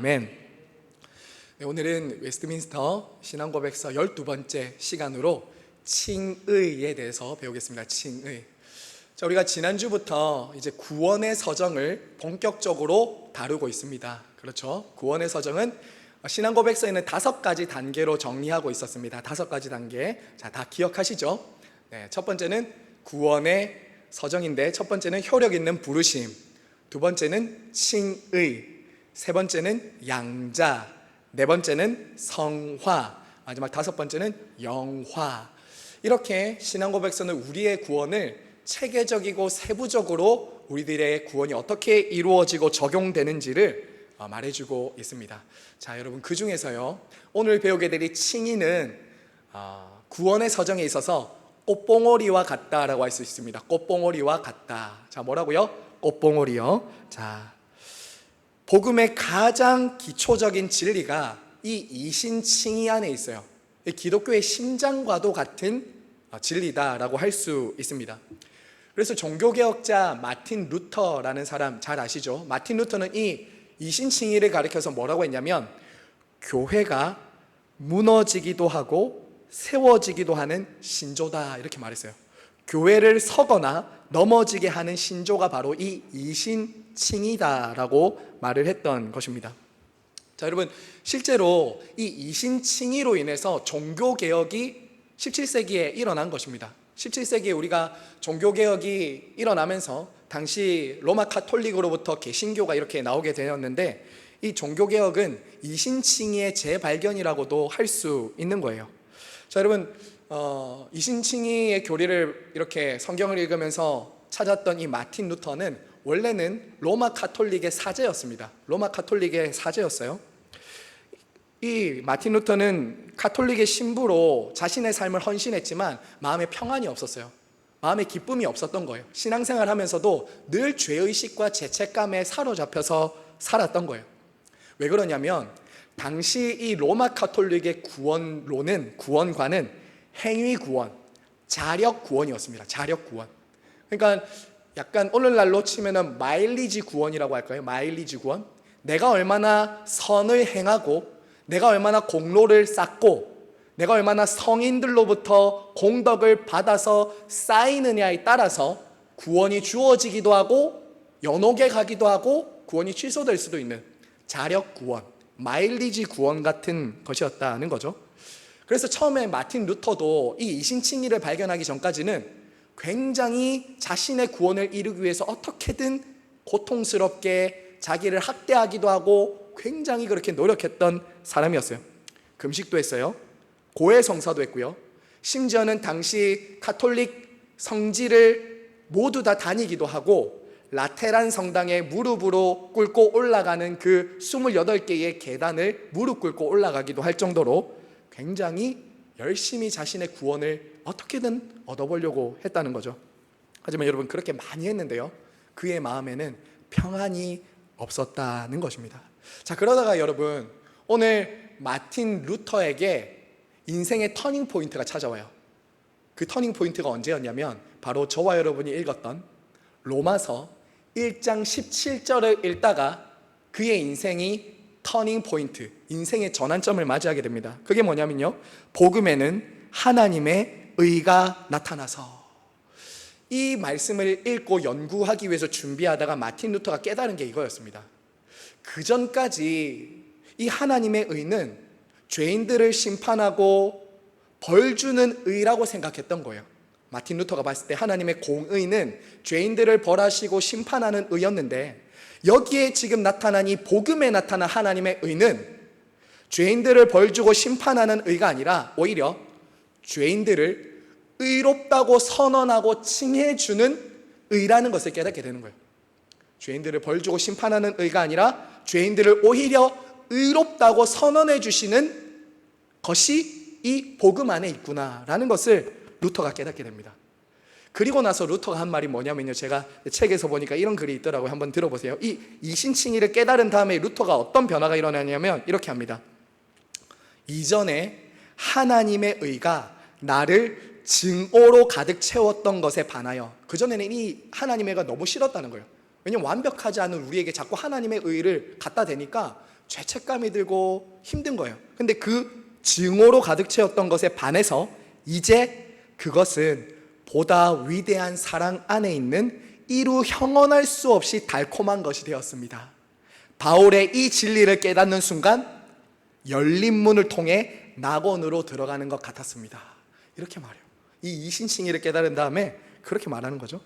아멘. 네, 오늘은 웨스트민스터 신앙고백서 12번째 시간으로 칭의에 대해서 배우겠습니다. 칭의. 자, 우리가 지난주부터 이제 구원의 서정을 본격적으로 다루고 있습니다. 그렇죠? 구원의 서정은 신앙고백서에는 5가지 단계로 정리하고 있었습니다. 5가지 단계. 자, 다 기억하시죠? 네, 첫 번째는 구원의 서정인데, 첫 번째는 효력 있는 부르심, 두 번째는 칭의, 세 번째는 양자, 네 번째는 성화, 마지막 5번째는 영화. 이렇게 신앙고백서는 우리의 구원을 체계적이고 세부적으로 우리들의 구원이 어떻게 이루어지고 적용되는지를 말해주고 있습니다. 자, 여러분, 그 중에서요, 오늘 배우게 될 칭의는 구원의 서정에 있어서 꽃봉오리와 같다라고 할 수 있습니다. 꽃봉오리와 같다. 자, 뭐라고요? 꽃봉오리요. 자, 복음의 가장 기초적인 진리가 이 이신칭의 안에 있어요. 기독교의 심장과도 같은 진리다라고 할 수 있습니다. 그래서 종교개혁자 마틴 루터라는 사람 잘 아시죠? 마틴 루터는 이 이신칭의를 가리켜서 뭐라고 했냐면, 교회가 무너지기도 하고 세워지기도 하는 신조다, 이렇게 말했어요. 교회를 서거나 넘어지게 하는 신조가 바로 이 이신칭의다라고 말을 했던 것입니다. 자, 여러분, 실제로 이 이신칭의로 인해서 종교개혁이 17세기에 일어난 것입니다. 17세기에 우리가 종교개혁이 일어나면서 당시 로마 카톨릭으로부터 개신교가 이렇게 나오게 되었는데, 이 종교개혁은 이신칭의의 재발견이라고도 할 수 있는 거예요. 자, 여러분, 이신칭의의 교리를 이렇게 성경을 읽으면서 찾았던 이 마틴 루터는 원래는 로마 카톨릭의 사제였습니다. 로마 카톨릭의 사제였어요. 이 마틴 루터는 카톨릭의 신부로 자신의 삶을 헌신했지만 마음에 평안이 없었어요. 마음에 기쁨이 없었던 거예요. 신앙생활 하면서도 늘 죄의식과 죄책감에 사로잡혀서 살았던 거예요. 왜 그러냐면, 당시 이 로마 카톨릭의 구원관은 행위 구원, 자력 구원이었습니다. 자력 구원. 그러니까 약간 오늘날로 치면은 마일리지 구원이라고 할까요? 마일리지 구원. 내가 얼마나 선을 행하고, 내가 얼마나 공로를 쌓고, 내가 얼마나 성인들로부터 공덕을 받아서 쌓이느냐에 따라서 구원이 주어지기도 하고, 연옥에 가기도 하고, 구원이 취소될 수도 있는 자력 구원, 마일리지 구원 같은 것이었다는 거죠. 그래서 처음에 마틴 루터도 이 이신칭의를 발견하기 전까지는 굉장히 자신의 구원을 이루기 위해서 어떻게든 고통스럽게 자기를 학대하기도 하고 굉장히 그렇게 노력했던 사람이었어요. 금식도 했어요. 고해성사도 했고요. 심지어는 당시 카톨릭 성지를 모두 다 다니기도 하고, 라테란 성당에 무릎으로 꿇고 올라가는 그 28개의 계단을 무릎 꿇고 올라가기도 할 정도로 굉장히 열심히 자신의 구원을 어떻게든 얻어보려고 했다는 거죠. 하지만 여러분, 그렇게 많이 했는데요, 그의 마음에는 평안이 없었다는 것입니다. 자, 그러다가 여러분, 오늘 마틴 루터에게 인생의 터닝 포인트가 찾아와요. 그 터닝 포인트가 언제였냐면, 바로 저와 여러분이 읽었던 로마서 1장 17절을 읽다가 그의 인생이 터닝 포인트, 인생의 전환점을 맞이하게 됩니다. 그게 뭐냐면요, 복음에는 하나님의 의가 나타나서. 이 말씀을 읽고 연구하기 위해서 준비하다가 마틴 루터가 깨달은 게 이거였습니다. 그 전까지 이 하나님의 의는 죄인들을 심판하고 벌 주는 의라고 생각했던 거예요. 마틴 루터가 봤을 때 하나님의 공의는 죄인들을 벌하시고 심판하는 의였는데, 여기에 지금 나타난 이 복음에 나타난 하나님의 의는 죄인들을 벌주고 심판하는 의가 아니라 오히려 죄인들을 의롭다고 선언하고 칭해주는 의라는 것을 깨닫게 되는 거예요. 죄인들을 벌주고 심판하는 의가 아니라 죄인들을 오히려 의롭다고 선언해 주시는 것이 이 복음 안에 있구나라는 것을 루터가 깨닫게 됩니다. 그리고 나서 루터가 한 말이 뭐냐면요, 제가 책에서 보니까 이런 글이 있더라고요. 한번 들어보세요. 이 이신칭의를 깨달은 다음에 루터가 어떤 변화가 일어나냐면 이렇게 합니다. 이전에 하나님의 의가 나를 증오로 가득 채웠던 것에 반하여, 그전에는 이 하나님의 의가 너무 싫었다는 거예요. 왜냐하면 완벽하지 않은 우리에게 자꾸 하나님의 의를 갖다 대니까 죄책감이 들고 힘든 거예요. 근데 그 증오로 가득 채웠던 것에 반해서 이제 그것은 보다 위대한 사랑 안에 있는 이루 형언할 수 없이 달콤한 것이 되었습니다. 바울의 이 진리를 깨닫는 순간 열린 문을 통해 낙원으로 들어가는 것 같았습니다. 이렇게 말해요. 이 이신칭의를 깨달은 다음에 그렇게 말하는 거죠.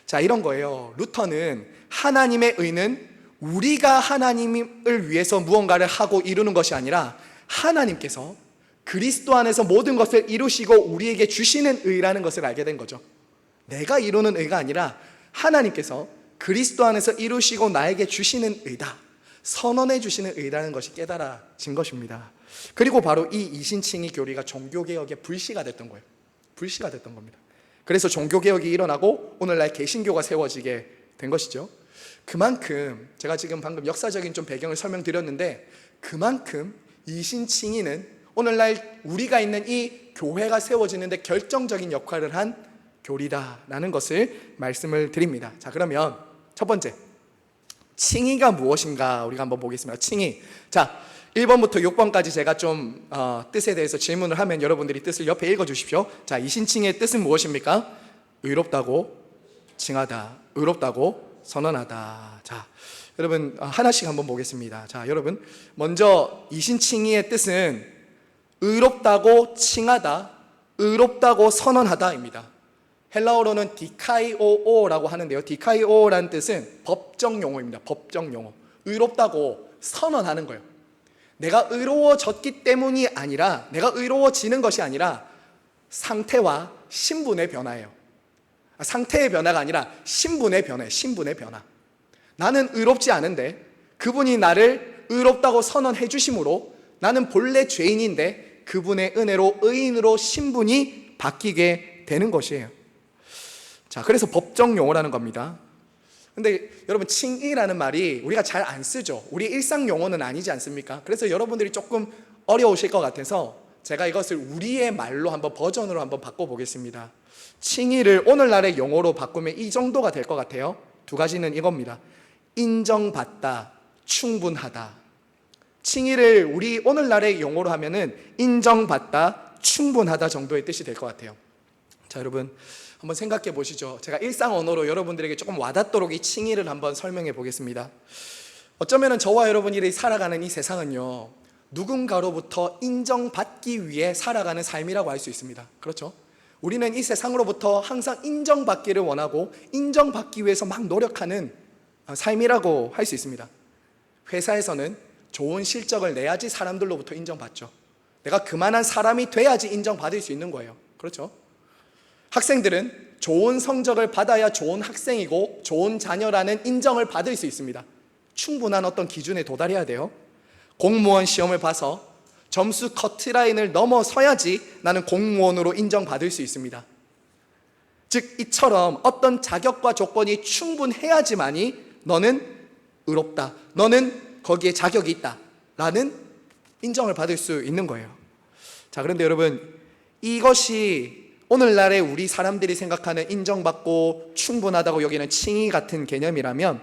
자, 이런 거예요. 루터는 하나님의 의는 우리가 하나님을 위해서 무언가를 하고 이루는 것이 아니라 하나님께서 그리스도 안에서 모든 것을 이루시고 우리에게 주시는 의라는 것을 알게 된 거죠. 내가 이루는 의가 아니라 하나님께서 그리스도 안에서 이루시고 나에게 주시는 의다, 선언해 주시는 의라는 것이 깨달아진 것입니다. 그리고 바로 이 이신칭의 교리가 종교개혁의 불씨가 됐던 거예요. 불씨가 됐던 겁니다. 그래서 종교개혁이 일어나고 오늘날 개신교가 세워지게 된 것이죠. 그만큼 제가 지금 방금 역사적인 좀 배경을 설명드렸는데, 그만큼 이신칭의는 오늘날 우리가 있는 이 교회가 세워지는데 결정적인 역할을 한 교리다라는 것을 말씀을 드립니다. 자, 그러면 첫 번째, 칭의가 무엇인가 우리가 한번 보겠습니다. 칭의. 자, 1번부터 6번까지 제가 좀 뜻에 대해서 질문을 하면 여러분들이 뜻을 옆에 읽어주십시오. 자, 이신칭의 뜻은 무엇입니까? 의롭다고 칭하다, 의롭다고 선언하다. 자, 여러분 하나씩 한번 보겠습니다. 자, 여러분 먼저 이신칭의의 뜻은 의롭다고 칭하다, 의롭다고 선언하다입니다. 헬라어로는 디카이오라고 하는데요, 디카이오라는 뜻은 법정 용어입니다. 법정 용어. 의롭다고 선언하는 거예요. 내가 의로워졌기 때문이 아니라, 내가 의로워지는 것이 아니라 상태와 신분의 변화예요. 상태의 변화가 아니라 신분의 변화예요. 신분의 변화. 나는 의롭지 않은데 그분이 나를 의롭다고 선언해 주심으로 나는 본래 죄인인데 그분의 은혜로 의인으로 신분이 바뀌게 되는 것이에요. 자, 그래서 법정 용어라는 겁니다. 근데 여러분, 칭의라는 말이 우리가 잘 안 쓰죠. 우리 일상 용어는 아니지 않습니까? 그래서 여러분들이 조금 어려우실 것 같아서 제가 이것을 우리의 말로 한번 버전으로 한번 바꿔보겠습니다. 칭의를 오늘날의 용어로 바꾸면 이 정도가 될 것 같아요. 두 가지는 이겁니다. 인정받다, 충분하다. 칭의를 우리 오늘날의 용어로 하면은 인정받다, 충분하다 정도의 뜻이 될 것 같아요. 자, 여러분 한번 생각해 보시죠. 제가 일상 언어로 여러분들에게 조금 와닿도록 이 칭의를 한번 설명해 보겠습니다. 어쩌면 저와 여러분이 살아가는 이 세상은요, 누군가로부터 인정받기 위해 살아가는 삶이라고 할 수 있습니다. 그렇죠? 우리는 이 세상으로부터 항상 인정받기를 원하고 인정받기 위해서 막 노력하는 삶이라고 할 수 있습니다. 회사에서는 좋은 실적을 내야지 사람들로부터 인정받죠. 내가 그만한 사람이 돼야지 인정받을 수 있는 거예요. 그렇죠? 학생들은 좋은 성적을 받아야 좋은 학생이고 좋은 자녀라는 인정을 받을 수 있습니다. 충분한 어떤 기준에 도달해야 돼요. 공무원 시험을 봐서 점수 커트라인을 넘어서야지 나는 공무원으로 인정받을 수 있습니다. 즉, 이처럼 어떤 자격과 조건이 충분해야지만이 너는 의롭다, 너는 거기에 자격이 있다 라는 인정을 받을 수 있는 거예요. 자, 그런데 여러분, 이것이 오늘날의 우리 사람들이 생각하는 인정받고 충분하다고 여기는 칭의 같은 개념이라면,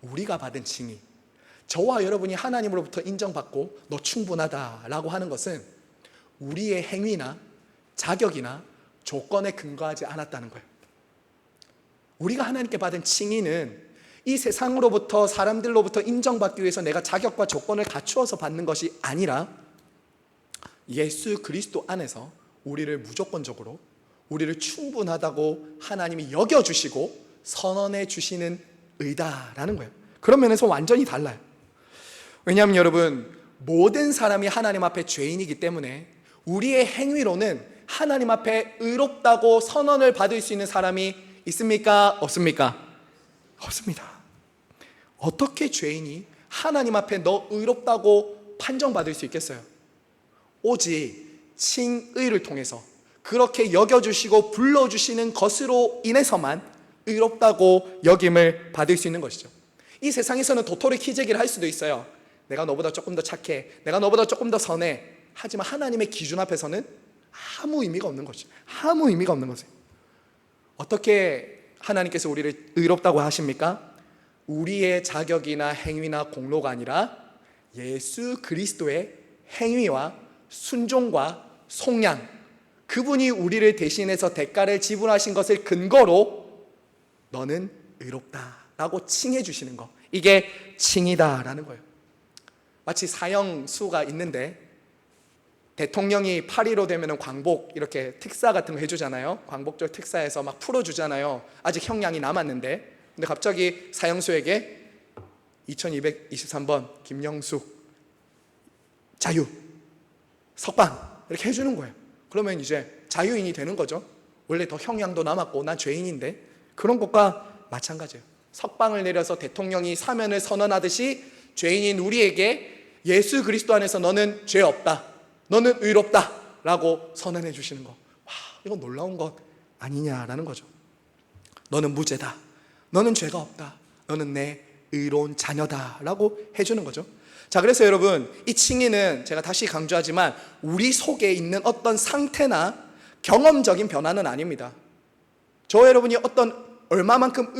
우리가 받은 칭의, 저와 여러분이 하나님으로부터 인정받고 너 충분하다라고 하는 것은 우리의 행위나 자격이나 조건에 근거하지 않았다는 거예요. 우리가 하나님께 받은 칭의는 이 세상으로부터, 사람들로부터 인정받기 위해서 내가 자격과 조건을 갖추어서 받는 것이 아니라 예수 그리스도 안에서 우리를 무조건적으로, 우리를 충분하다고 하나님이 여겨주시고 선언해 주시는 의다라는 거예요. 그런 면에서 완전히 달라요. 왜냐하면 여러분, 모든 사람이 하나님 앞에 죄인이기 때문에 우리의 행위로는 하나님 앞에 의롭다고 선언을 받을 수 있는 사람이 있습니까? 없습니까? 없습니다. 어떻게 죄인이 하나님 앞에 너 의롭다고 판정받을 수 있겠어요? 오직 칭의를 통해서 그렇게 여겨주시고 불러주시는 것으로 인해서만 의롭다고 여김을 받을 수 있는 것이죠. 이 세상에서는 도토리 키재기를 할 수도 있어요. 내가 너보다 조금 더 착해, 내가 너보다 조금 더 선해. 하지만 하나님의 기준 앞에서는 아무 의미가 없는 것이죠. 아무 의미가 없는 것이에요. 어떻게 하나님께서 우리를 의롭다고 하십니까? 우리의 자격이나 행위나 공로가 아니라 예수 그리스도의 행위와 순종과 속량, 그분이 우리를 대신해서 대가를 지불하신 것을 근거로 너는 의롭다라고 칭해 주시는 거, 이게 칭이다라는 거예요. 마치 사형수가 있는데 대통령이 8.15 되면 광복 이렇게 특사 같은 거 해주잖아요. 광복절 특사에서 막 풀어주잖아요. 아직 형량이 남았는데, 근데 갑자기 사형수에게 2223번 김영숙 자유 석방 이렇게 해주는 거예요. 그러면 이제 자유인이 되는 거죠. 원래 더 형량도 남았고 난 죄인인데. 그런 것과 마찬가지예요. 석방을 내려서 대통령이 사면을 선언하듯이 죄인인 우리에게 예수 그리스도 안에서 너는 죄 없다, 너는 의롭다 라고 선언해 주시는 거, 와, 이건 놀라운 것 아니냐라는 거죠. 너는 무죄다, 너는 죄가 없다, 너는 내 의로운 자녀다 라고 해주는 거죠. 자, 그래서 여러분, 이 칭의는 제가 다시 강조하지만 우리 속에 있는 어떤 상태나 경험적인 변화는 아닙니다. 저 여러분이 얼마만큼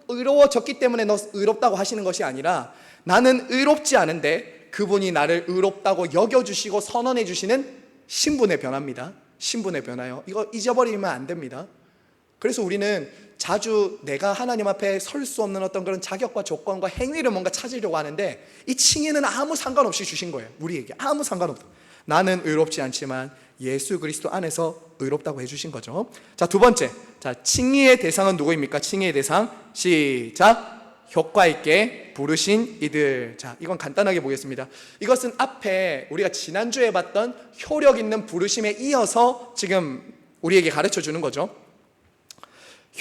의로워졌기 때문에 너 의롭다고 하시는 것이 아니라, 나는 의롭지 않은데 그분이 나를 의롭다고 여겨주시고 선언해 주시는 신분의 변화입니다. 신분의 변화요. 이거 잊어버리면 안 됩니다. 그래서 우리는 자주 내가 하나님 앞에 설 수 없는 어떤 그런 자격과 조건과 행위를 뭔가 찾으려고 하는데, 이 칭의는 아무 상관없이 주신 거예요. 우리에게 아무 상관없다. 나는 의롭지 않지만 예수 그리스도 안에서 의롭다고 해주신 거죠. 자, 두 번째, 자, 칭의의 대상은 누구입니까? 칭의의 대상, 시작. 효과 있게 부르신 이들. 자, 이건 간단하게 보겠습니다. 이것은 앞에 우리가 지난주에 봤던 효력 있는 부르심에 이어서 지금 우리에게 가르쳐 주는 거죠.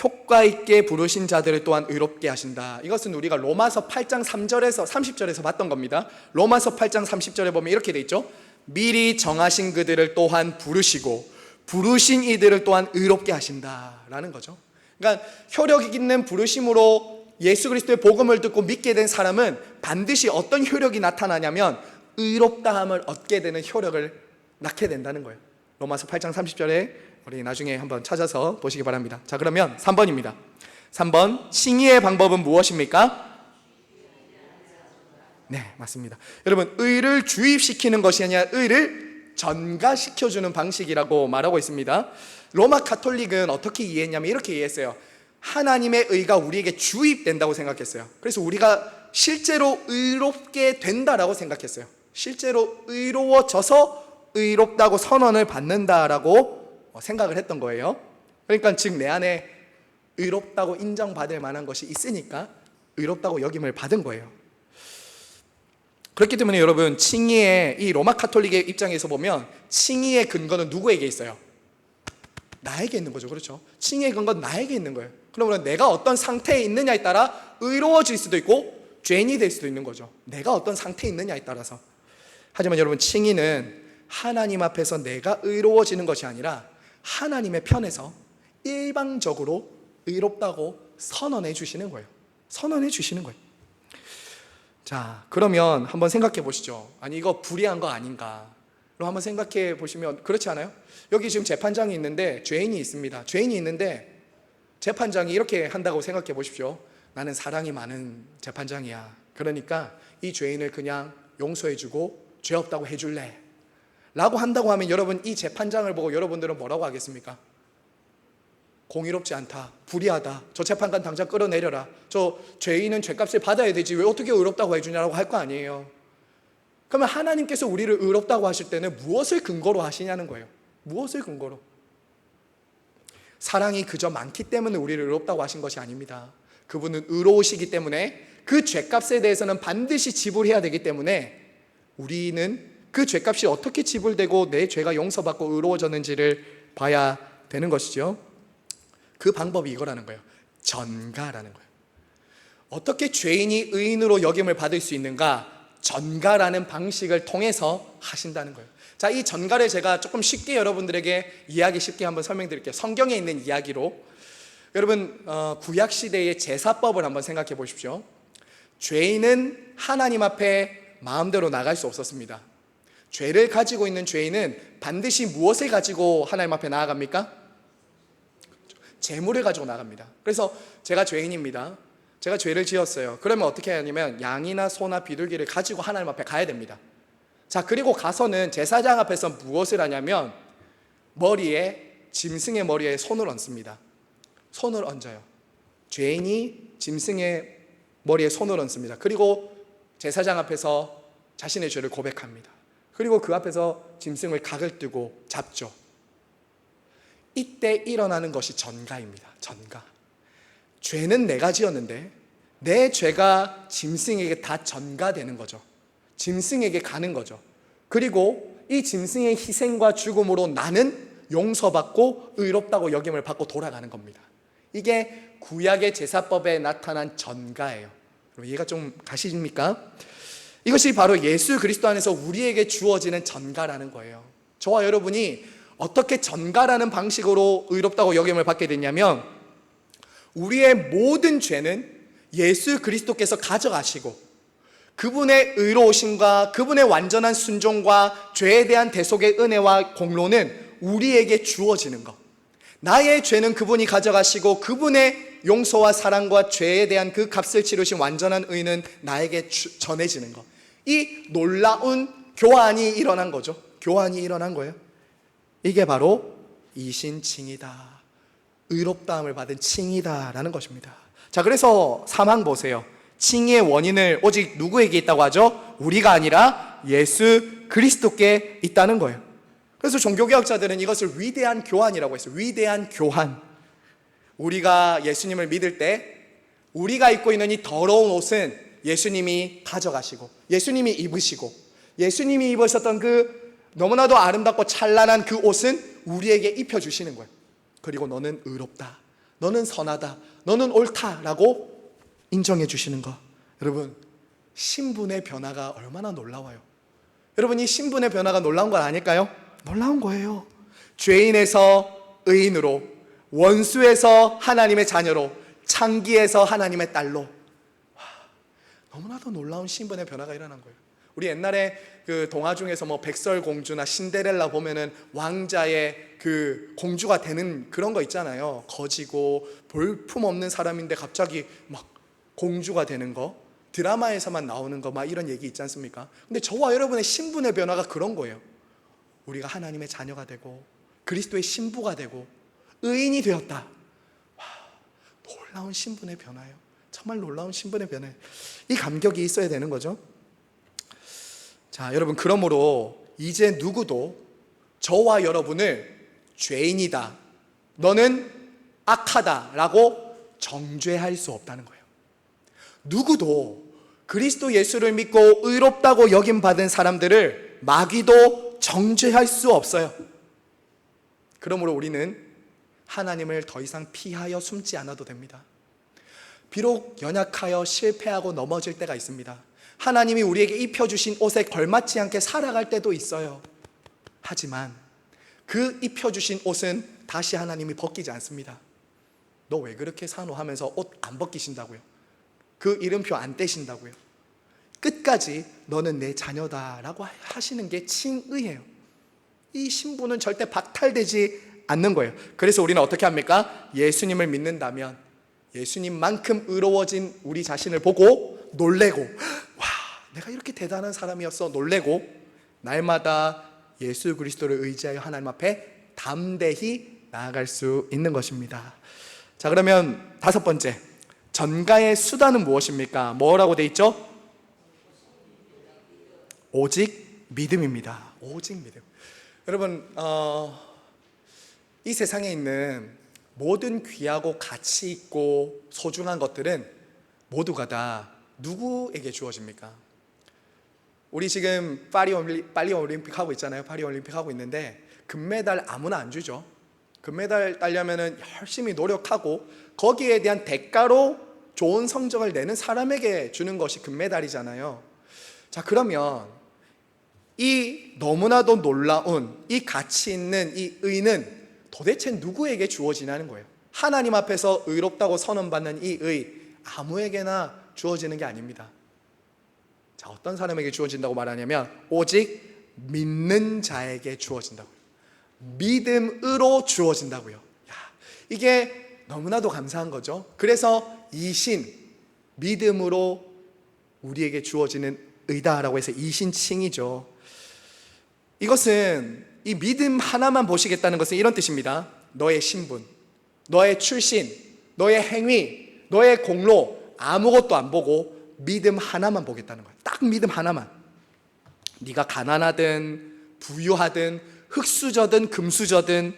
효과 있게 부르신 자들을 또한 의롭게 하신다. 이것은 우리가 로마서 8장 3절에서 30절에서 봤던 겁니다. 로마서 8장 30절에 보면 이렇게 돼 있죠. 미리 정하신 그들을 또한 부르시고 부르신 이들을 또한 의롭게 하신다라는 거죠. 그러니까 효력 있는 부르심으로 예수 그리스도의 복음을 듣고 믿게 된 사람은 반드시 어떤 효력이 나타나냐면 의롭다함을 얻게 되는 효력을 낳게 된다는 거예요. 로마서 8장 30절에 우리 나중에 한번 찾아서 보시기 바랍니다. 자, 그러면 3번입니다. 3번, 칭의의 방법은 무엇입니까? 네, 맞습니다. 여러분, 의를 주입시키는 것이 아니라 의를 전가시켜주는 방식이라고 말하고 있습니다. 로마 가톨릭은 어떻게 이해했냐면 이렇게 이해했어요. 하나님의 의가 우리에게 주입된다고 생각했어요. 그래서 우리가 실제로 의롭게 된다라고 생각했어요. 실제로 의로워져서 의롭다고 선언을 받는다라고 생각을 했던 거예요. 그러니까 즉 내 안에 의롭다고 인정받을 만한 것이 있으니까 의롭다고 여김을 받은 거예요. 그렇기 때문에 여러분, 칭의의 이 로마 가톨릭의 입장에서 보면 칭의의 근거는 누구에게 있어요? 나에게 있는 거죠. 그렇죠? 칭의의 근거는 나에게 있는 거예요. 그러면 내가 어떤 상태에 있느냐에 따라 의로워질 수도 있고 죄인이 될 수도 있는 거죠. 내가 어떤 상태에 있느냐에 따라서. 하지만 여러분, 칭의는 하나님 앞에서 내가 의로워지는 것이 아니라 하나님의 편에서 일방적으로 의롭다고 선언해 주시는 거예요. 선언해 주시는 거예요. 자, 그러면 한번 생각해 보시죠. 아니, 이거 불의한 거 아닌가? 그럼 한번 생각해 보시면 그렇지 않아요? 여기 지금 재판장이 있는데 죄인이 있습니다. 죄인이 있는데 재판장이 이렇게 한다고 생각해 보십시오. 나는 사랑이 많은 재판장이야. 그러니까 이 죄인을 그냥 용서해 주고 죄 없다고 해줄래 라고 한다고 하면 여러분, 이 재판장을 보고 여러분들은 뭐라고 하겠습니까? 공의롭지 않다, 불의하다, 저 재판관 당장 끌어내려라, 저 죄인은 죄값을 받아야 되지 왜 어떻게 의롭다고 해주냐라고 할 거 아니에요. 그러면 하나님께서 우리를 의롭다고 하실 때는 무엇을 근거로 하시냐는 거예요. 무엇을 근거로? 사랑이 그저 많기 때문에 우리를 의롭다고 하신 것이 아닙니다. 그분은 의로우시기 때문에 그 죄값에 대해서는 반드시 지불해야 되기 때문에 우리는 그 죄값이 어떻게 지불되고 내 죄가 용서받고 의로워졌는지를 봐야 되는 것이죠. 그 방법이 이거라는 거예요. 전가라는 거예요. 어떻게 죄인이 의인으로 여김을 받을 수 있는가? 전가라는 방식을 통해서 하신다는 거예요. 자, 이 전가를 제가 조금 쉽게 여러분들에게 이해하기 쉽게 한번 설명드릴게요. 성경에 있는 이야기로. 여러분, 구약시대의 제사법을 한번 생각해 보십시오. 죄인은 하나님 앞에 마음대로 나갈 수 없었습니다. 죄를 가지고 있는 죄인은 반드시 무엇을 가지고 하나님 앞에 나아갑니까? 재물을 가지고 나갑니다. 그래서 제가 죄인입니다. 제가 죄를 지었어요. 그러면 어떻게 하냐면 양이나 소나 비둘기를 가지고 하나님 앞에 가야 됩니다. 자, 그리고 가서는 제사장 앞에서 무엇을 하냐면 짐승의 머리에 손을 얹습니다. 손을 얹어요. 죄인이 짐승의 머리에 손을 얹습니다. 그리고 제사장 앞에서 자신의 죄를 고백합니다. 그리고 그 앞에서 짐승을 각을 뜨고 잡죠. 이때 일어나는 것이 전가입니다. 전가. 죄는 내가 지었는데 내 죄가 짐승에게 다 전가되는 거죠. 짐승에게 가는 거죠. 그리고 이 짐승의 희생과 죽음으로 나는 용서받고 의롭다고 여김을 받고 돌아가는 겁니다. 이게 구약의 제사법에 나타난 전가예요. 이해가 좀 가시십니까? 이것이 바로 예수 그리스도 안에서 우리에게 주어지는 전가라는 거예요. 저와 여러분이 어떻게 전가라는 방식으로 의롭다고 여김을 받게 됐냐면 우리의 모든 죄는 예수 그리스도께서 가져가시고 그분의 의로우심과 그분의 완전한 순종과 죄에 대한 대속의 은혜와 공로는 우리에게 주어지는 것. 나의 죄는 그분이 가져가시고 그분의 용서와 사랑과 죄에 대한 그 값을 치르신 완전한 의는 나에게 전해지는 것. 이 놀라운 교환이 일어난 거죠. 교환이 일어난 거예요. 이게 바로 이신칭이다. 의롭다함을 받은 칭이다라는 것입니다. 자, 그래서 사망 보세요. 칭의의 원인을 오직 누구에게 있다고 하죠? 우리가 아니라 예수 그리스도께 있다는 거예요. 그래서 종교개혁자들은 이것을 위대한 교환이라고 했어요. 위대한 교환. 우리가 예수님을 믿을 때 우리가 입고 있는 이 더러운 옷은 예수님이 가져가시고 예수님이 입으시고 예수님이 입으셨던 그 너무나도 아름답고 찬란한 그 옷은 우리에게 입혀주시는 거예요. 그리고 너는 의롭다, 너는 선하다, 너는 옳다라고 인정해 주시는 것. 여러분, 신분의 변화가 얼마나 놀라워요. 여러분, 이 신분의 변화가 놀라운 건 아닐까요? 놀라운 거예요. 죄인에서 의인으로, 원수에서 하나님의 자녀로, 창기에서 하나님의 딸로. 너무나도 놀라운 신분의 변화가 일어난 거예요. 우리 옛날에 그 동화 중에서 뭐 백설공주나 신데렐라 보면은 왕자의 그 공주가 되는 그런 거 있잖아요. 거지고 볼품 없는 사람인데 갑자기 막 공주가 되는 거, 드라마에서만 나오는 거 막 이런 얘기 있지 않습니까? 근데 저와 여러분의 신분의 변화가 그런 거예요. 우리가 하나님의 자녀가 되고 그리스도의 신부가 되고 의인이 되었다. 와, 놀라운 신분의 변화예요. 정말 놀라운 신분의 변화예요. 이 감격이 있어야 되는 거죠. 자, 여러분, 그러므로 이제 누구도 저와 여러분을 죄인이다, 너는 악하다 라고 정죄할 수 없다는 거예요. 누구도 그리스도 예수를 믿고 의롭다고 여김받은 사람들을 마귀도 정죄할 수 없어요. 그러므로 우리는 하나님을 더 이상 피하여 숨지 않아도 됩니다. 비록 연약하여 실패하고 넘어질 때가 있습니다. 하나님이 우리에게 입혀주신 옷에 걸맞지 않게 살아갈 때도 있어요. 하지만 그 입혀주신 옷은 다시 하나님이 벗기지 않습니다. 너 왜 그렇게 사노 하면서 옷 안 벗기신다고요. 그 이름표 안 떼신다고요. 끝까지 너는 내 자녀다라고 하시는 게 칭의예요. 이 신분은 절대 박탈되지 않는 거예요. 그래서 우리는 어떻게 합니까? 예수님을 믿는다면 예수님만큼 의로워진 우리 자신을 보고 놀래고, 와, 내가 이렇게 대단한 사람이었어 놀래고, 날마다 예수 그리스도를 의지하여 하나님 앞에 담대히 나아갈 수 있는 것입니다. 자, 그러면 다섯 번째, 전가의 수단은 무엇입니까? 뭐라고 돼 있죠? 오직 믿음입니다. 오직 믿음. 여러분, 이 세상에 있는 모든 귀하고 가치 있고 소중한 것들은 모두가 다 누구에게 주어집니까? 우리 지금 파리 올림픽 하고 있잖아요. 파리 올림픽 하고 있는데 금메달 아무나 안 주죠. 금메달 따려면은 열심히 노력하고 거기에 대한 대가로 좋은 성적을 내는 사람에게 주는 것이 금메달이잖아요. 자, 그러면 이 너무나도 놀라운 이 가치 있는 이 의는 도대체 누구에게 주어지냐는 거예요. 하나님 앞에서 의롭다고 선언받는 이 의, 아무에게나 주어지는 게 아닙니다. 자, 어떤 사람에게 주어진다고 말하냐면 오직 믿는 자에게 주어진다고요. 믿음으로 주어진다고요. 야, 이게 너무나도 감사한 거죠. 그래서 이신, 믿음으로 우리에게 주어지는 의다라고 해서 이신칭이죠. 이것은 이 믿음 하나만 보시겠다는 것은 이런 뜻입니다. 너의 신분, 너의 출신, 너의 행위, 너의 공로 아무것도 안 보고 믿음 하나만 보겠다는 거예요. 딱 믿음 하나만. 네가 가난하든 부유하든 흙수저든 금수저든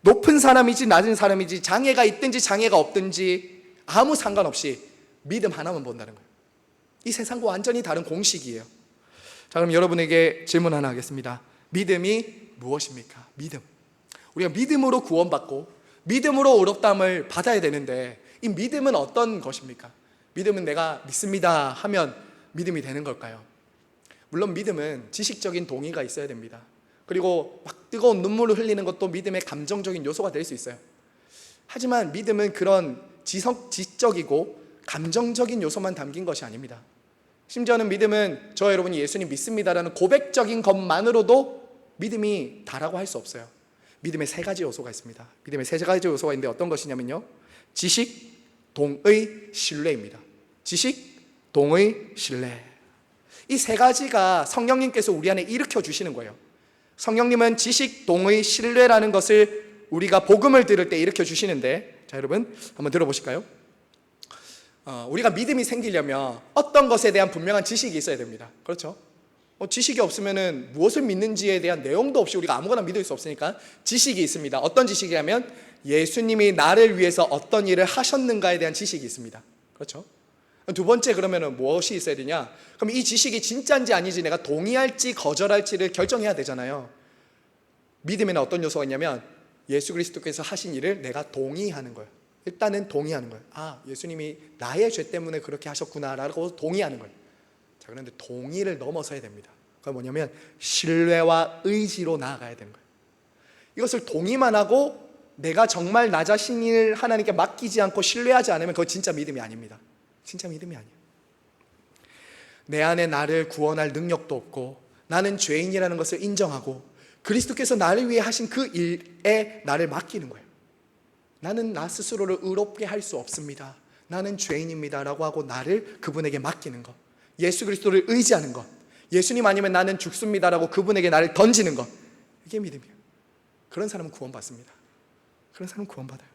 높은 사람이지 낮은 사람이지 장애가 있든지 장애가 없든지 아무 상관없이 믿음 하나만 본다는 거예요. 이 세상과 완전히 다른 공식이에요. 자, 그럼 여러분에게 질문 하나 하겠습니다. 믿음이 무엇입니까? 믿음. 우리가 믿음으로 구원받고 믿음으로 의롭다함을 받아야 되는데 이 믿음은 어떤 것입니까? 믿음은 내가 믿습니다 하면 믿음이 되는 걸까요? 물론 믿음은 지식적인 동의가 있어야 됩니다. 그리고 막 뜨거운 눈물을 흘리는 것도 믿음의 감정적인 요소가 될 수 있어요. 하지만 믿음은 그런 지적이고 감정적인 요소만 담긴 것이 아닙니다. 심지어는 믿음은 저 여러분이 예수님 믿습니다라는 고백적인 것만으로도 믿음이 다라고 할 수 없어요. 믿음의 세 가지 요소가 있습니다. 믿음의 세 가지 요소가 있는데 어떤 것이냐면요, 지식, 동의, 신뢰입니다. 지식, 동의, 신뢰. 이 세 가지가 성령님께서 우리 안에 일으켜 주시는 거예요. 성령님은 지식, 동의, 신뢰라는 것을 우리가 복음을 들을 때 일으켜 주시는데, 자 여러분 한번 들어보실까요? 우리가 믿음이 생기려면 어떤 것에 대한 분명한 지식이 있어야 됩니다. 그렇죠? 지식이 없으면 무엇을 믿는지에 대한 내용도 없이 우리가 아무거나 믿을 수 없으니까 지식이 있습니다. 어떤 지식이냐면 예수님이 나를 위해서 어떤 일을 하셨는가에 대한 지식이 있습니다. 그렇죠? 두 번째, 그러면 무엇이 있어야 되냐? 그럼 이 지식이 진짜인지 아닌지 내가 동의할지 거절할지를 결정해야 되잖아요. 믿음에는 어떤 요소가 있냐면 예수 그리스도께서 하신 일을 내가 동의하는 거예요. 일단은 동의하는 거예요. 아, 예수님이 나의 죄 때문에 그렇게 하셨구나 라고 동의하는 거예요. 자, 그런데 동의를 넘어서야 됩니다. 그건 뭐냐면 신뢰와 의지로 나아가야 되는 거예요. 이것을 동의만 하고 내가 정말 나 자신을 하나님께 맡기지 않고 신뢰하지 않으면 그건 진짜 믿음이 아닙니다. 진짜 믿음이 아니에요. 내 안에 나를 구원할 능력도 없고 나는 죄인이라는 것을 인정하고 그리스도께서 나를 위해 하신 그 일에 나를 맡기는 거예요. 나는 나 스스로를 의롭게 할 수 없습니다. 나는 죄인입니다 라고 하고 나를 그분에게 맡기는 것, 예수 그리스도를 의지하는 것, 예수님 아니면 나는 죽습니다 라고 그분에게 나를 던지는 것, 이게 믿음이에요. 그런 사람은 구원받습니다. 그런 사람은 구원받아요.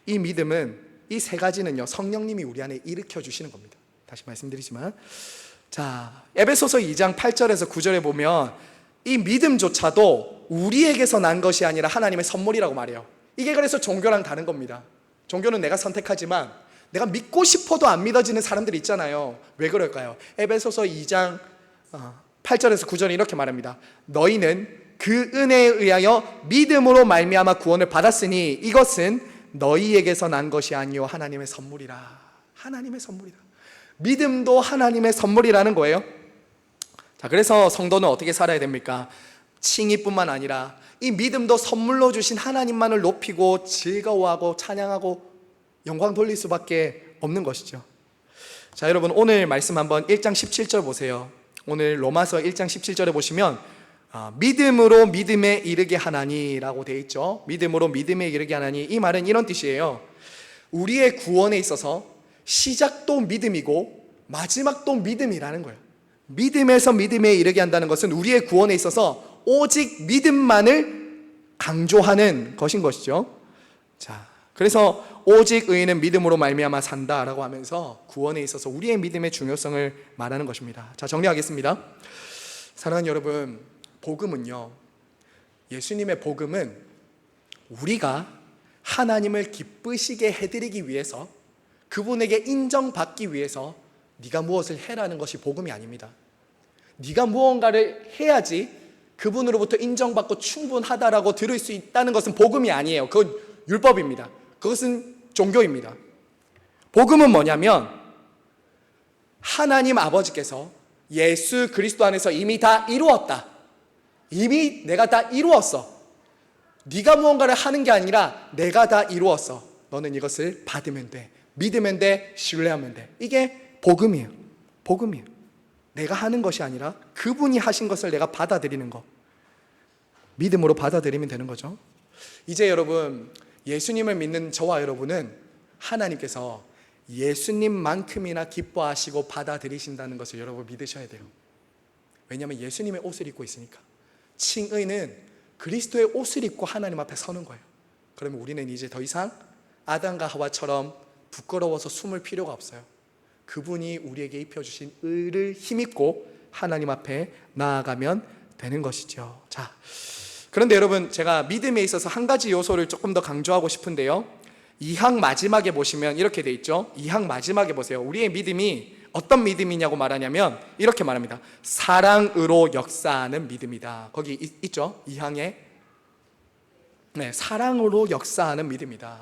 이 믿음은, 이 세 가지는요 성령님이 우리 안에 일으켜 주시는 겁니다. 다시 말씀드리지만, 자 에베소서 2장 8절에서 9절에 보면 이 믿음조차도 우리에게서 난 것이 아니라 하나님의 선물이라고 말해요. 이게 그래서 종교랑 다른 겁니다. 종교는 내가 선택하지만 내가 믿고 싶어도 안 믿어지는 사람들이 있잖아요. 왜 그럴까요? 에베소서 2장 8절에서 9절에 이렇게 말합니다. 너희는 그 은혜에 의하여 믿음으로 말미암아 구원을 받았으니 이것은 너희에게서 난 것이 아니요 하나님의 선물이라. 하나님의 선물이라. 믿음도 하나님의 선물이라는 거예요. 자, 그래서 성도는 어떻게 살아야 됩니까? 칭의뿐만 아니라 이 믿음도 선물로 주신 하나님만을 높이고 즐거워하고 찬양하고 영광 돌릴 수밖에 없는 것이죠. 자, 여러분 오늘 말씀 한번 1장 17절 보세요. 오늘 로마서 1장 17절에 보시면 믿음으로 믿음에 이르게 하나니라고 되어 있죠. 믿음으로 믿음에 이르게 하나니, 이 말은 이런 뜻이에요. 우리의 구원에 있어서 시작도 믿음이고 마지막도 믿음이라는 거예요. 믿음에서 믿음에 이르게 한다는 것은 우리의 구원에 있어서 오직 믿음만을 강조하는 것인 것이죠. 자, 그래서 오직 의인은 믿음으로 말미암아 산다라고 하면서 구원에 있어서 우리의 믿음의 중요성을 말하는 것입니다. 자, 정리하겠습니다. 사랑하는 여러분, 복음은요, 예수님의 복음은 우리가 하나님을 기쁘시게 해드리기 위해서, 그분에게 인정받기 위해서 네가 무엇을 해라는 것이 복음이 아닙니다. 네가 무언가를 해야지 그분으로부터 인정받고 충분하다라고 들을 수 있다는 것은 복음이 아니에요. 그건 율법입니다. 그것은 종교입니다. 복음은 뭐냐면 하나님 아버지께서 예수 그리스도 안에서 이미 다 이루었다. 이미 내가 다 이루었어. 네가 무언가를 하는 게 아니라 내가 다 이루었어. 너는 이것을 받으면 돼. 믿으면 돼. 신뢰하면 돼. 이게 복음이에요. 복음이에요. 내가 하는 것이 아니라 그분이 하신 것을 내가 받아들이는 것. 믿음으로 받아들이면 되는 거죠. 이제 여러분, 예수님을 믿는 저와 여러분은 하나님께서 예수님만큼이나 기뻐하시고 받아들이신다는 것을 여러분 믿으셔야 돼요. 왜냐하면 예수님의 옷을 입고 있으니까. 칭의는 그리스도의 옷을 입고 하나님 앞에 서는 거예요. 그러면 우리는 이제 더 이상 아담과 하와처럼 부끄러워서 숨을 필요가 없어요. 그분이 우리에게 입혀주신 의를 힘입고 하나님 앞에 나아가면 되는 것이죠. 자, 그런데 여러분, 제가 믿음에 있어서 한 가지 요소를 조금 더 강조하고 싶은데요, 2항 마지막에 보시면 이렇게 돼 있죠. 2항 마지막에 보세요. 우리의 믿음이 어떤 믿음이냐고 말하냐면 이렇게 말합니다. 사랑으로 역사하는 믿음이다. 거기 있죠, 2항에. 네, 사랑으로 역사하는 믿음이다.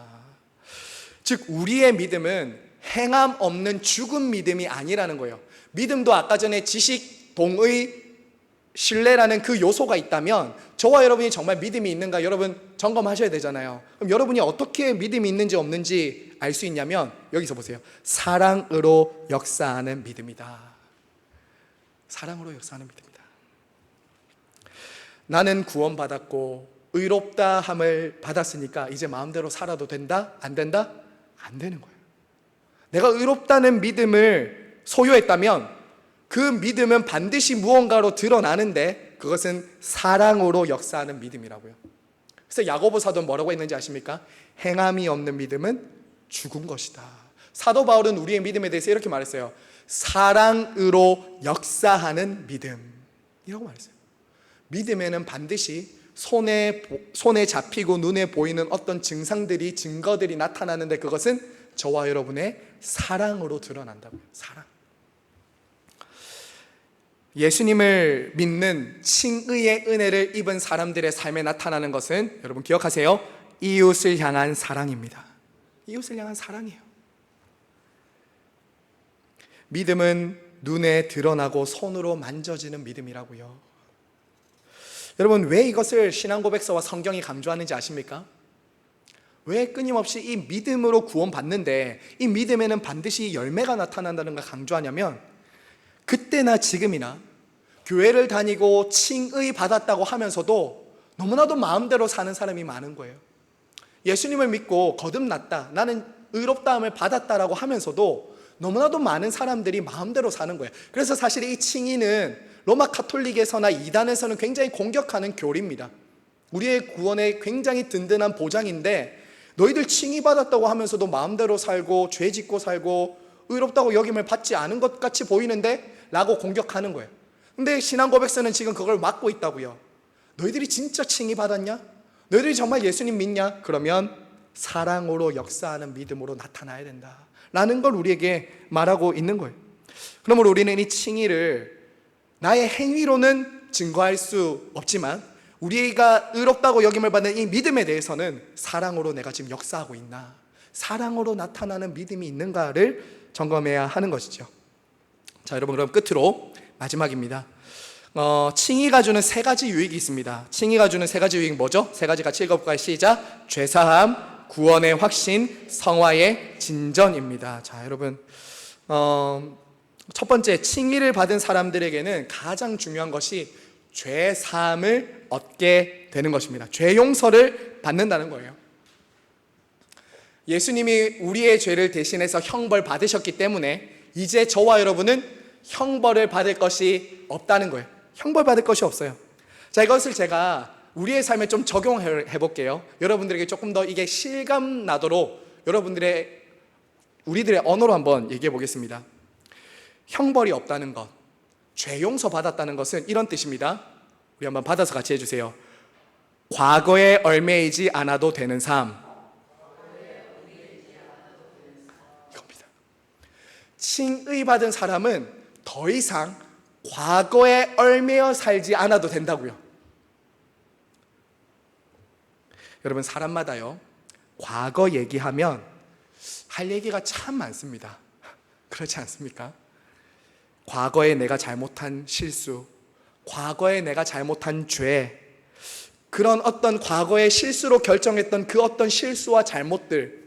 즉 우리의 믿음은 행함 없는 죽은 믿음이 아니라는 거예요. 믿음도 아까 전에 지식, 동의, 신뢰라는 그 요소가 있다면 저와 여러분이 정말 믿음이 있는가 여러분 점검하셔야 되잖아요. 그럼 여러분이 어떻게 믿음이 있는지 없는지 알 수 있냐면 여기서 보세요. 사랑으로 역사하는 믿음이다. 사랑으로 역사하는 믿음이다. 나는 구원받았고 의롭다 함을 받았으니까 이제 마음대로 살아도 된다? 안 된다? 안 되는 거예요. 내가 의롭다는 믿음을 소유했다면 그 믿음은 반드시 무언가로 드러나는데 그것은 사랑으로 역사하는 믿음이라고요. 그래서 야고보 사도는 뭐라고 했는지 아십니까? 행함이 없는 믿음은 죽은 것이다. 사도 바울은 우리의 믿음에 대해서 이렇게 말했어요. 사랑으로 역사하는 믿음이라고 말했어요. 믿음에는 반드시 손에 잡히고 눈에 보이는 어떤 증상들이, 증거들이 나타나는데 그것은 저와 여러분의 사랑으로 드러난다고요. 사랑. 예수님을 믿는 칭의의 은혜를 입은 사람들의 삶에 나타나는 것은 여러분 기억하세요. 이웃을 향한 사랑입니다. 이웃을 향한 사랑이에요. 믿음은 눈에 드러나고 손으로 만져지는 믿음이라고요. 여러분 왜 이것을 신앙고백서와 성경이 강조하는지 아십니까? 왜 끊임없이 이 믿음으로 구원받는데 이 믿음에는 반드시 열매가 나타난다는 걸 강조하냐면 그때나 지금이나 교회를 다니고 칭의 받았다고 하면서도 너무나도 마음대로 사는 사람이 많은 거예요. 예수님을 믿고 거듭났다, 나는 의롭다함을 받았다라고 하면서도 너무나도 많은 사람들이 마음대로 사는 거예요. 그래서 사실 이 칭의는 로마 카톨릭에서나 이단에서는 굉장히 공격하는 교리입니다. 우리의 구원에 굉장히 든든한 보장인데 너희들 칭의 받았다고 하면서도 마음대로 살고 죄 짓고 살고 의롭다고 여김을 받지 않은 것 같이 보이는데? 라고 공격하는 거예요. 근데 신앙고백서는 지금 그걸 막고 있다고요. 너희들이 진짜 칭의 받았냐? 너희들이 정말 예수님 믿냐? 그러면 사랑으로 역사하는 믿음으로 나타나야 된다 라는 걸 우리에게 말하고 있는 거예요. 그러므로 우리는 이 칭의를 나의 행위로는 증거할 수 없지만 우리가 의롭다고 여김을 받는 이 믿음에 대해서는 사랑으로 내가 지금 역사하고 있나, 사랑으로 나타나는 믿음이 있는가를 점검해야 하는 것이죠. 자, 여러분 그럼 끝으로 마지막입니다. 칭의가 주는 세 가지 유익이 있습니다. 칭의가 주는 세 가지 유익 뭐죠? 세 가지 같이 읽어볼까요? 시작. 죄사함, 구원의 확신, 성화의 진전입니다. 자, 여러분 첫 번째, 칭의를 받은 사람들에게는 가장 중요한 것이 죄사함을 얻게 되는 것입니다. 죄 용서를 받는다는 거예요. 예수님이 우리의 죄를 대신해서 형벌 받으셨기 때문에 이제 저와 여러분은 형벌을 받을 것이 없다는 거예요. 형벌 받을 것이 없어요. 자, 이것을 제가 우리의 삶에 좀 적용해 볼게요. 여러분들에게 조금 더 이게 실감 나도록 우리들의 언어로 한번 얘기해 보겠습니다. 형벌이 없다는 것, 죄 용서 받았다는 것은 이런 뜻입니다. 우리 한번 받아서 같이 해주세요. 과거에 얽매이지 않아도 되는 삶. 이겁니다. 칭의 받은 사람은 더 이상 과거에 얽매여 살지 않아도 된다고요. 여러분 사람마다요, 과거 얘기하면 할 얘기가 참 많습니다. 그렇지 않습니까? 과거에 내가 잘못한 실수, 과거에 내가 잘못한 죄, 그런 어떤 과거의 실수로 결정했던 그 어떤 실수와 잘못들,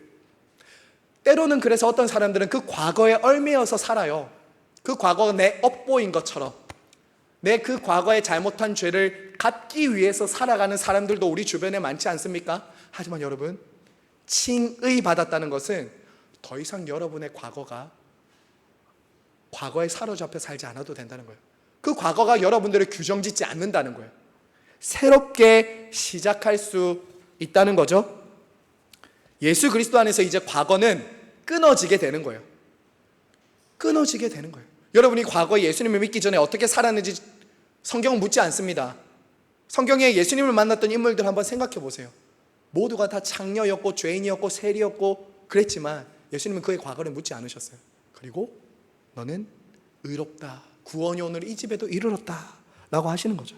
때로는 그래서 어떤 사람들은 그 과거에 얽매여서 살아요. 그 과거가 내 업보인 것처럼 내 그 과거에 잘못한 죄를 갚기 위해서 살아가는 사람들도 우리 주변에 많지 않습니까? 하지만 여러분, 칭의 받았다는 것은 더 이상 여러분의 과거에 사로잡혀 살지 않아도 된다는 거예요. 그 과거가 여러분들을 규정짓지 않는다는 거예요. 새롭게 시작할 수 있다는 거죠. 예수 그리스도 안에서 이제 과거는 끊어지게 되는 거예요. 끊어지게 되는 거예요. 여러분이 과거에 예수님을 믿기 전에 어떻게 살았는지 성경은 묻지 않습니다. 성경에 예수님을 만났던 인물들 한번 생각해 보세요. 모두가 다 창녀였고 죄인이었고 세리였고 그랬지만 예수님은 그의 과거를 묻지 않으셨어요. 그리고 너는 의롭다, 구원이 오늘 이 집에도 이르렀다 라고 하시는 거죠.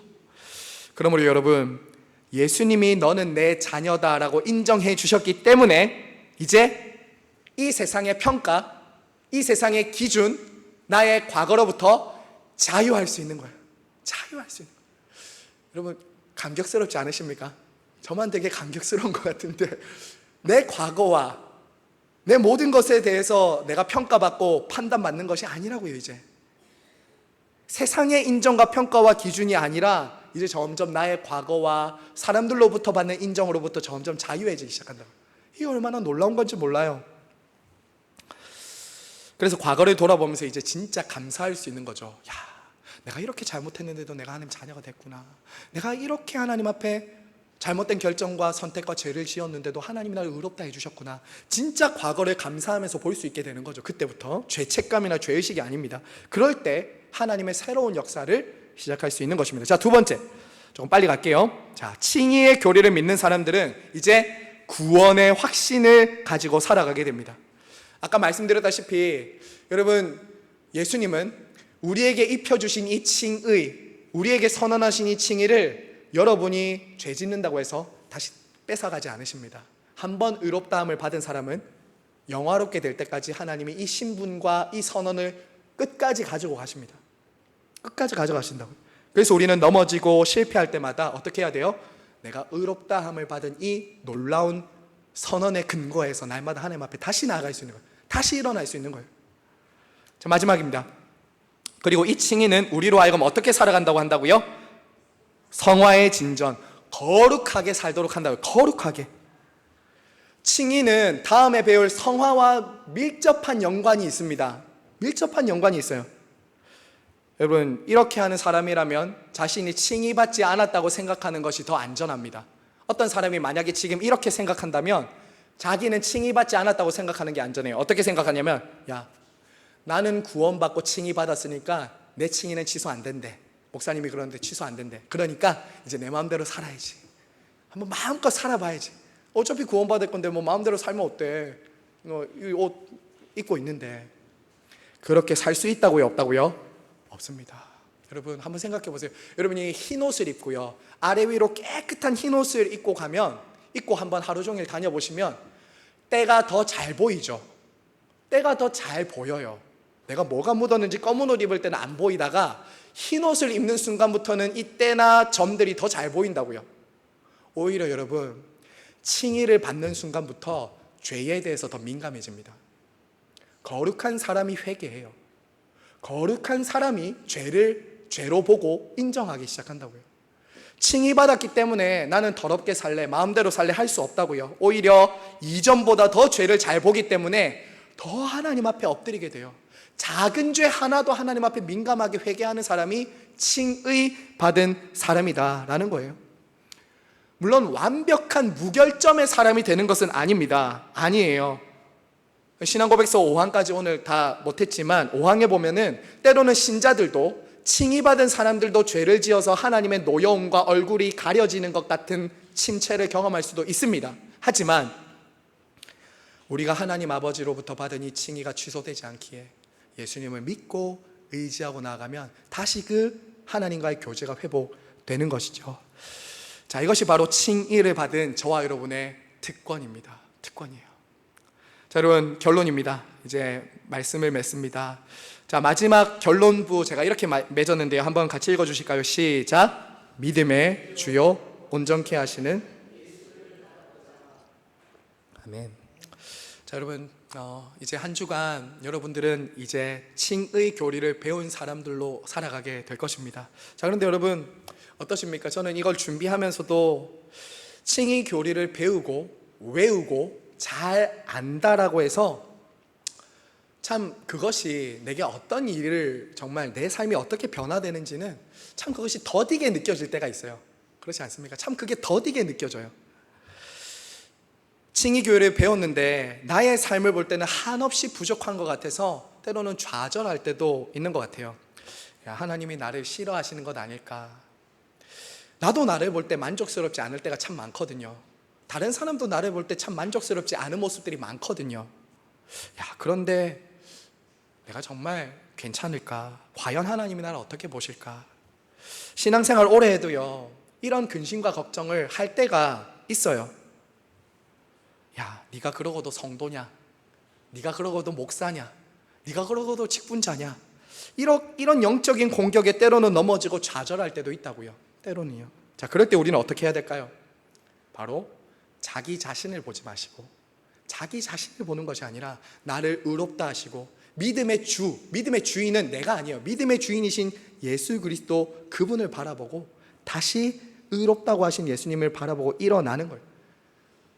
그러므로 여러분, 예수님이 너는 내 자녀다라고 인정해 주셨기 때문에 이제 이 세상의 평가, 이 세상의 기준, 나의 과거로부터 자유할 수 있는 거예요. 자유할 수 있는 거예요. 여러분, 감격스럽지 않으십니까? 저만 되게 감격스러운 것 같은데, 내 과거와 내 모든 것에 대해서 내가 평가받고 판단받는 것이 아니라고요. 이제 세상의 인정과 평가와 기준이 아니라 이제 점점 나의 과거와 사람들로부터 받는 인정으로부터 점점 자유해지기 시작한다고. 이게 얼마나 놀라운 건지 몰라요. 그래서 과거를 돌아보면서 이제 진짜 감사할 수 있는 거죠. 야, 내가 이렇게 잘못했는데도 내가 하나님 자녀가 됐구나. 내가 이렇게 하나님 앞에 잘못된 결정과 선택과 죄를 지었는데도 하나님이 나를 의롭다 해주셨구나. 진짜 과거를 감사하면서 볼 수 있게 되는 거죠. 그때부터 죄책감이나 죄의식이 아닙니다. 그럴 때 하나님의 새로운 역사를 시작할 수 있는 것입니다. 자, 두 번째, 조금 빨리 갈게요. 자, 칭의의 교리를 믿는 사람들은 이제 구원의 확신을 가지고 살아가게 됩니다. 아까 말씀드렸다시피 여러분, 예수님은 우리에게 입혀주신 이 칭의, 우리에게 선언하신 이 칭의를 여러분이 죄 짓는다고 해서 다시 뺏어가지 않으십니다. 한번 의롭다함을 받은 사람은 영화롭게 될 때까지 하나님이 이 신분과 이 선언을 끝까지 가지고 가십니다. 끝까지 가져가신다고요. 그래서 우리는 넘어지고 실패할 때마다 어떻게 해야 돼요? 내가 의롭다함을 받은 이 놀라운 선언의 근거에서 날마다 하나님 앞에 다시 나아갈 수 있는 거예요. 다시 일어날 수 있는 거예요. 자, 마지막입니다. 그리고 이 칭의는 우리로 하여금 어떻게 살아간다고 한다고요? 성화의 진전, 거룩하게 살도록 한다고요. 거룩하게. 칭의는 다음에 배울 성화와 밀접한 연관이 있습니다. 밀접한 연관이 있어요. 여러분, 이렇게 하는 사람이라면 자신이 칭의받지 않았다고 생각하는 것이 더 안전합니다. 어떤 사람이 만약에 지금 이렇게 생각한다면 자기는 칭의받지 않았다고 생각하는 게 안전해요. 어떻게 생각하냐면, 야, 나는 구원받고 칭의받았으니까 내 칭의는 취소 안 된대. 목사님이 그러는데 취소 안 된대. 그러니까 이제 내 마음대로 살아야지. 한번 마음껏 살아봐야지. 어차피 구원받을 건데 뭐 마음대로 살면 어때? 이 옷 입고 있는데. 그렇게 살 수 있다고요? 없다고요? 없습니다. 여러분, 한번 생각해 보세요. 여러분이 흰 옷을 입고요, 아래 위로 깨끗한 흰 옷을 입고 한번 하루 종일 다녀보시면 때가 더 잘 보이죠. 때가 더 잘 보여요. 내가 뭐가 묻었는지 검은 옷 입을 때는 안 보이다가 흰 옷을 입는 순간부터는 이 때나 점들이 더 잘 보인다고요. 오히려 여러분, 칭의를 받는 순간부터 죄에 대해서 더 민감해집니다. 거룩한 사람이 회개해요. 거룩한 사람이 죄를 죄로 보고 인정하기 시작한다고요. 칭의받았기 때문에 나는 더럽게 살래, 마음대로 살래 할 수 없다고요. 오히려 이전보다 더 죄를 잘 보기 때문에 더 하나님 앞에 엎드리게 돼요. 작은 죄 하나도 하나님 앞에 민감하게 회개하는 사람이 칭의받은 사람이다라는 거예요. 물론 완벽한 무결점의 사람이 되는 것은 아닙니다. 아니에요. 신앙고백서 5항까지 오늘 다 못했지만 5항에 보면은 때로는 신자들도, 칭의받은 사람들도 죄를 지어서 하나님의 노여움과 얼굴이 가려지는 것 같은 침체를 경험할 수도 있습니다. 하지만 우리가 하나님 아버지로부터 받은 이 칭의가 취소되지 않기에 예수님을 믿고 의지하고 나아가면 다시 그 하나님과의 교제가 회복되는 것이죠. 자, 이것이 바로 칭의를 받은 저와 여러분의 특권입니다. 특권이에요. 자, 여러분, 결론입니다. 이제 말씀을 맺습니다. 자, 마지막 결론부 제가 이렇게 맺었는데요. 한번 같이 읽어주실까요? 시작. 믿음의 주요 온전케 하시는. 아멘. 자, 여러분, 이제 한 주간 여러분들은 이제 칭의 교리를 배운 사람들로 살아가게 될 것입니다. 자, 그런데 여러분 어떠십니까? 저는 이걸 준비하면서도 칭의 교리를 배우고 외우고 잘 안다라고 해서 참 그것이 내게 어떤 일을 정말 내 삶이 어떻게 변화되는지는 참 그것이 더디게 느껴질 때가 있어요. 그렇지 않습니까? 참 그게 더디게 느껴져요. 칭의교회를 배웠는데 나의 삶을 볼 때는 한없이 부족한 것 같아서 때로는 좌절할 때도 있는 것 같아요. 야, 하나님이 나를 싫어하시는 것 아닐까? 나도 나를 볼 때 만족스럽지 않을 때가 참 많거든요. 다른 사람도 나를 볼 때 참 만족스럽지 않은 모습들이 많거든요. 야, 그런데 내가 정말 괜찮을까? 과연 하나님이 나를 어떻게 보실까? 신앙생활 오래 해도요, 이런 근심과 걱정을 할 때가 있어요. 야, 네가 그러고도 성도냐? 네가 그러고도 목사냐? 네가 그러고도 직분자냐? 이런 영적인 공격에 때로는 넘어지고 좌절할 때도 있다고요. 때로는요. 자, 그럴 때 우리는 어떻게 해야 될까요? 바로 자기 자신을 보지 마시고 자기 자신을 보는 것이 아니라 나를 의롭다 하시고 믿음의 주인은 내가 아니에요. 믿음의 주인이신 예수 그리스도 그분을 바라보고 다시 의롭다고 하신 예수님을 바라보고 일어나는 거예요.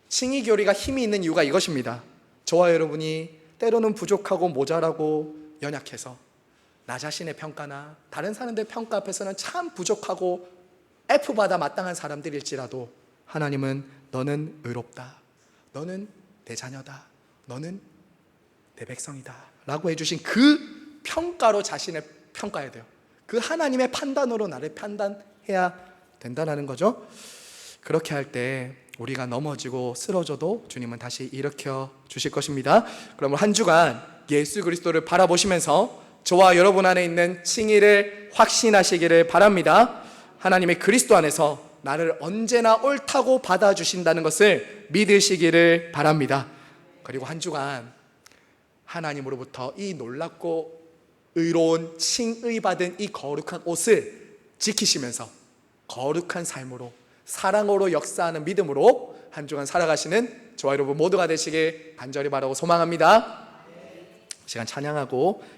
칭의교리가 힘이 있는 이유가 이것입니다. 저와 여러분이 때로는 부족하고 모자라고 연약해서 나 자신의 평가나 다른 사람들의 평가 앞에서는 참 부족하고 F받아 마땅한 사람들일지라도 하나님은 너는 의롭다, 너는 내 자녀다, 너는 내 백성이다 라고 해주신 그 평가로 자신을 평가해야 돼요. 그 하나님의 판단으로 나를 판단해야 된다는 거죠. 그렇게 할 때 우리가 넘어지고 쓰러져도 주님은 다시 일으켜 주실 것입니다. 그러면 한 주간 예수 그리스도를 바라보시면서 저와 여러분 안에 있는 칭의를 확신하시기를 바랍니다. 하나님의 그리스도 안에서 나를 언제나 옳다고 받아주신다는 것을 믿으시기를 바랍니다. 그리고 한 주간 하나님으로부터 이 놀랍고 의로운 칭의받은 이 거룩한 옷을 지키시면서 거룩한 삶으로 사랑으로 역사하는 믿음으로 한 주간 살아가시는 저와 여러분 모두가 되시길 간절히 바라고 소망합니다. 시간 찬양하고